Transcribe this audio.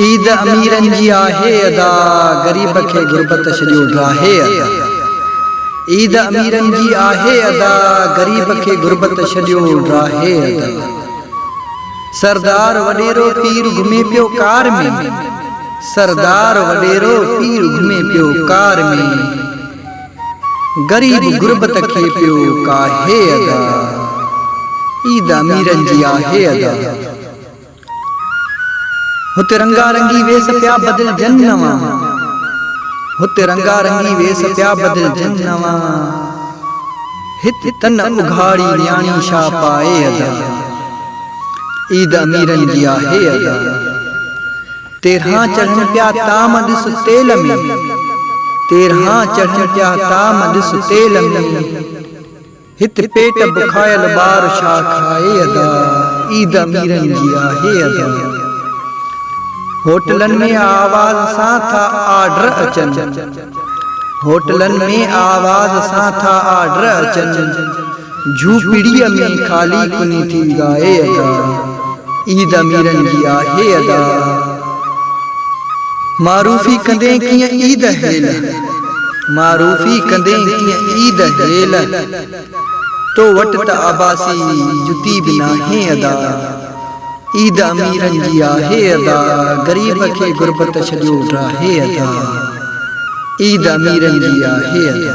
ईद अमीरन जी आहे अदा, गरीब खे गुरबत छॾियो ड्राहे अदा। ईद अमीरन जी आहे अदा, गरीब खे गुरबत छॾियो ड्राहे अदा। सरदार वडेरो पीर घुमे पियो कार में, सरदार वडेरो पीर घुमे पियो कार में, गरीब गुरबत खे पियो काहे अदा। ईद अमीरन जी आहे अदा। हुते रंगा रंगी वेस पिया बदल जनवा, हुते रंगा रंगी वेस पिया बदल जनवा, हित तन उघाड़ी न्याणी छा पाए अदा। ईद अमीरन जी आहे अदा। तेरहां चढ़न पिया ताम ॾिस तेल में, तेरहां चढ़न पिया ताम ॾिस तेल में, हित पेट बुखायल ॿार छा खाए अदा। ईद अमीरन जी आहे अदा। होटलन में आवाज सां था आर्डर अचन, होटलन में आवाज सां था आर्डर अचन, झूपड़ीअ में खाली कुनी थी गाए अदा। ईद अमीरन जी आहे अदा। मारूफी कंदे कीअं ईद हेल, मारूफी कंदे कीअं ईद हेल, तो वट त आबासी जुती भी नाहे अदा। ईद अमीरन जी आहे अदा। गरीब खे गुरबत छॾियो ड्राहे अदा। ईद अमीरन जी आहे अदा।